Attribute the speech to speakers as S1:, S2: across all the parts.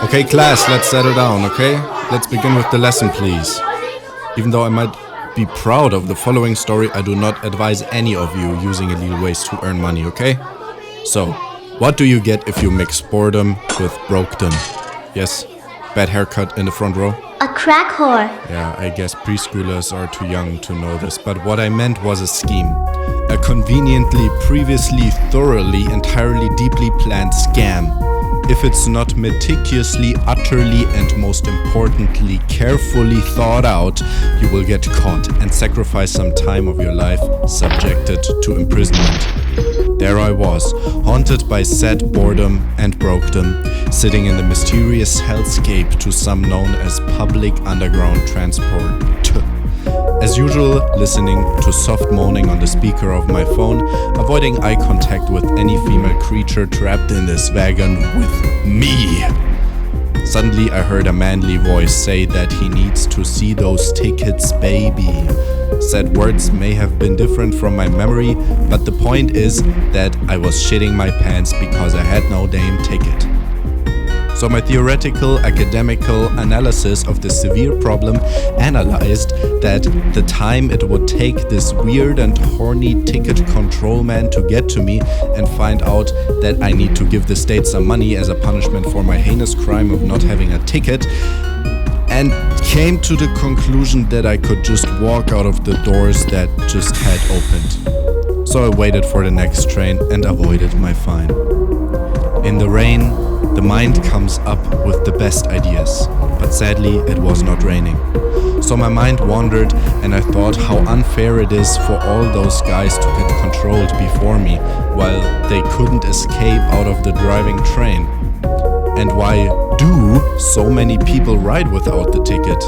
S1: Okay, class, let's settle down, okay? Let's begin with the lesson, please. Even though I might be proud of the following story, I do not advise any of you using illegal ways to earn money, okay? So, what do you get if you mix boredom with brokedom? Yes, bad haircut in the front row?
S2: A crack whore.
S1: Yeah, I guess preschoolers are too young to know this, but what I meant was a scheme. A conveniently, previously, thoroughly, entirely, deeply planned scam. If it's not meticulously, utterly, and most importantly, carefully thought out, you will get caught and sacrifice some time of your life, subjected to imprisonment. There I was, haunted by sad boredom and brokedom, sitting in the mysterious hellscape to some known as public underground transport. As usual, listening to soft moaning on the speaker of my phone, avoiding eye contact with any female creature trapped in this wagon with me. Suddenly I heard a manly voice say that he needs to see those tickets, baby. Said words may have been different from my memory, but the point is that I was shitting my pants because I had no damn ticket. So my theoretical, academical analysis of this severe problem analyzed that the time it would take this weird and horny ticket control man to get to me and find out that I need to give the state some money as a punishment for my heinous crime of not having a ticket, and came to the conclusion that I could just walk out of the doors that just had opened. So I waited for the next train and avoided my fine. In the rain, the mind comes up with the best ideas, but sadly it was not raining. So my mind wandered and I thought how unfair it is for all those guys to get controlled before me while they couldn't escape out of the driving train. And why do so many people ride without the ticket?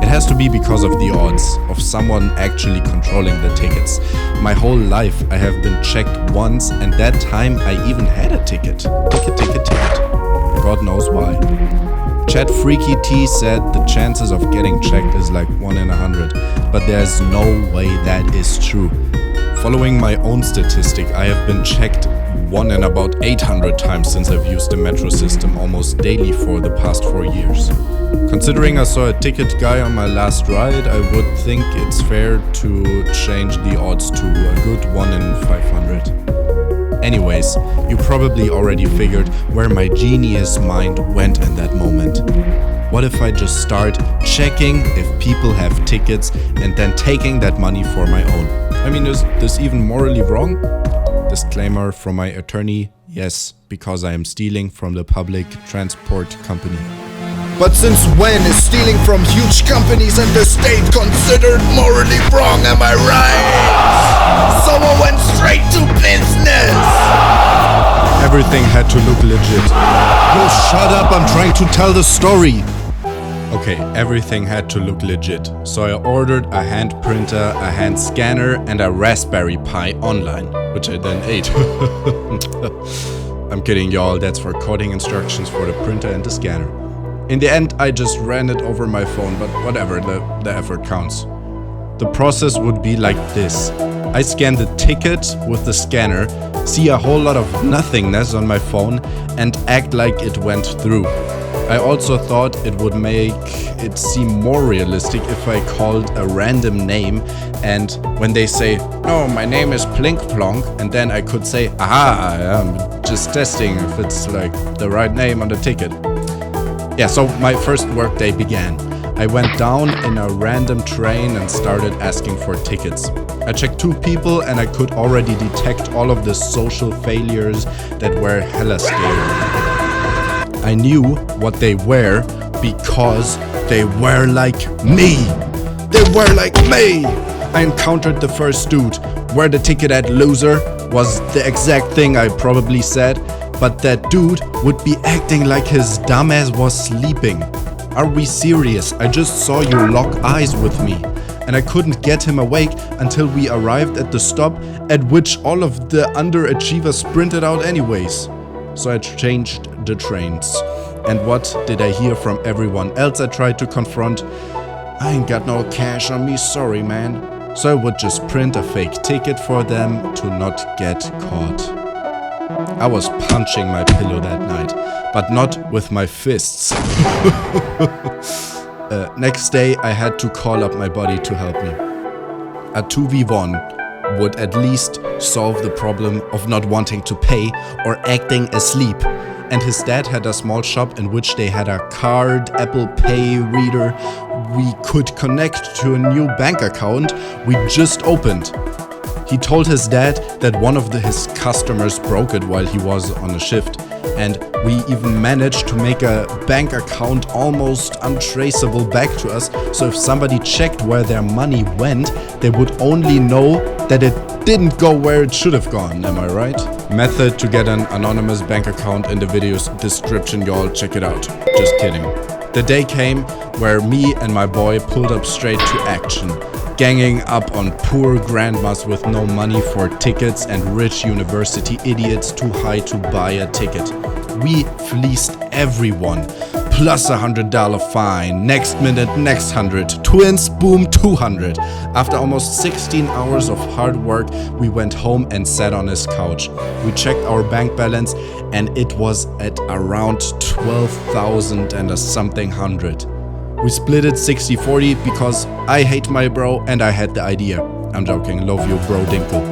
S1: It has to be because of the odds of someone actually controlling the tickets. My whole life I have been checked once, and that time I even had a ticket. Ticket. God knows why. Chat Freaky T said the chances of getting checked is like 1 in 100, but there's no way that is true. Following my own statistic, I have been checked 1 in about 800 times since I've used the metro system almost daily for the past 4 years. Considering I saw a ticket guy on my last ride, I would think it's fair to change the odds to a good 1 in 500. Anyways, you probably already figured where my genius mind went in that moment. What if I just start checking if people have tickets and then taking that money for my own? I mean, is this even morally wrong? Disclaimer from my attorney, yes, because I am stealing from the public transport company.
S3: But since when is stealing from huge companies and the state considered morally wrong, am I right? So I went straight to business!
S1: Everything had to look legit. No, shut up, I'm trying to tell the story! Okay, everything had to look legit. So I ordered a hand printer, a hand scanner, and a Raspberry Pi online, which I then ate. I'm kidding, y'all, that's for coding instructions for the printer and the scanner. In the end, I just ran it over my phone, but whatever, the effort counts. The process would be like this. I scan the ticket with the scanner, see a whole lot of nothingness on my phone, and act like it went through. I also thought it would make it seem more realistic if I called a random name, and when they say, "No, my name is Plink Plonk," and then I could say, "Aha, I'm just testing if it's like the right name on the ticket." Yeah, so my first workday began. I went down in a random train and started asking for tickets. I checked 2 people and I could already detect all of the social failures that were hella scary. I knew what they were because they were like me. They were like me! I encountered the first dude. "Where the ticket at, loser?" was the exact thing I probably said. But that dude would be acting like his dumbass was sleeping. Are we serious? I just saw you lock eyes with me. And I couldn't get him awake until we arrived at the stop, at which all of the underachievers sprinted out anyways. So I changed the trains. And what did I hear from everyone else I tried to confront? "I ain't got no cash on me, sorry man." So I would just print a fake ticket for them to not get caught. I was punching my pillow that night, but not with my fists. Next day, I had to call up my buddy to help me. A 2v1 would at least solve the problem of not wanting to pay or acting asleep. And his dad had a small shop in which they had a card Apple Pay reader we could connect to a new bank account we just opened. He told his dad that one of his customers broke it while he was on a shift, and we even managed to make a bank account almost untraceable back to us, so if somebody checked where their money went, they would only know that it didn't go where it should have gone, am I right? Method to get an anonymous bank account in the video's description, y'all, check it out. Just kidding. The day came where me and my boy pulled up straight to action, ganging up on poor grandmas with no money for tickets and rich university idiots too high to buy a ticket. We fleeced everyone, plus $100 fine, next minute, next 100, twins, boom, 200. After almost 16 hours of hard work, we went home and sat on his couch. We checked our bank balance and it was at around 12,000 and a something hundred. We split it 60-40 because I hate my bro and I had the idea. I'm joking, love you bro Dinkle.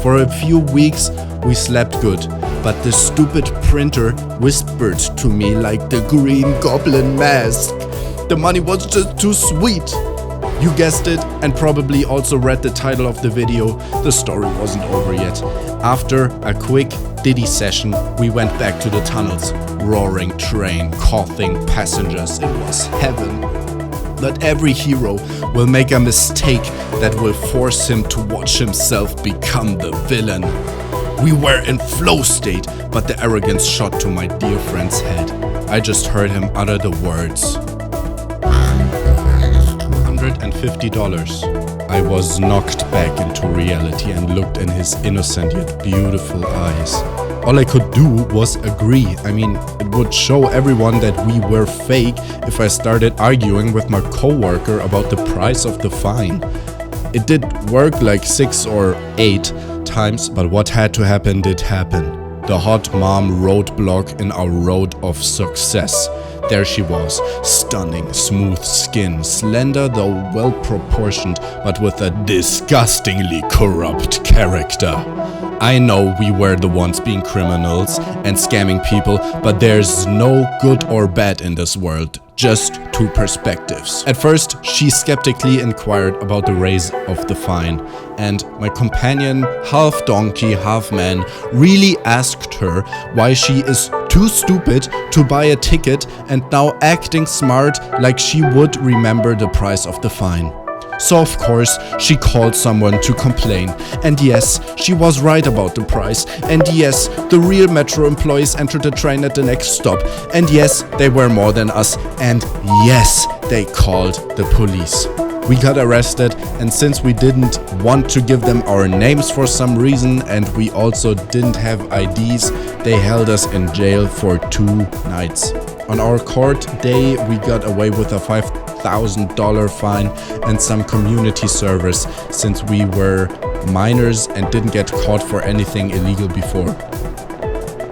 S1: For a few weeks we slept good, but the stupid printer whispered to me like the Green Goblin mask. The money was just too sweet. You guessed it and probably also read the title of the video, the story wasn't over yet. After a quick Diddy session, we went back to the tunnels. Roaring train, coughing passengers, it was heaven. But every hero will make a mistake that will force him to watch himself become the villain. We were in flow state, but the arrogance shot to my dear friend's head. I just heard him utter the words. $250. I was knocked back into reality and looked in his innocent yet beautiful eyes. All I could do was agree. I mean, it would show everyone that we were fake if I started arguing with my coworker about the price of the fine. It did work like 6 or 8 times, but what had to happen did happen. The hot mom roadblock in our road of success. There she was, stunning, smooth skin, slender though well-proportioned, but with a disgustingly corrupt character. I know we were the ones being criminals and scamming people, but there's no good or bad in this world, just two perspectives. At first, she skeptically inquired about the raise of the fine, and my companion, half donkey, half man, really asked her why she is too stupid to buy a ticket and now acting smart like she would remember the price of the fine. So of course, she called someone to complain. And yes, she was right about the price. And yes, the real Metro employees entered the train at the next stop. And yes, they were more than us. And yes, they called the police. We got arrested, and since we didn't want to give them our names for some reason, and we also didn't have IDs, they held us in jail for 2 nights. On our court day, we got away with a $5,000 fine and some community service, since we were minors and didn't get caught for anything illegal before.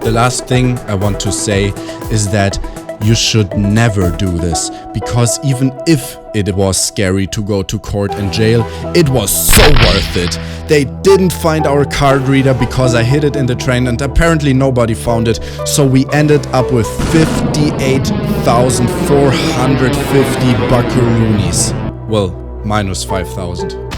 S1: The last thing I want to say is that you should never do this, because even if it was scary to go to court and jail, it was so worth it. They didn't find our card reader because I hid it in the train and apparently nobody found it, so we ended up with 58,450 buckaroonies. Well, minus 5,000.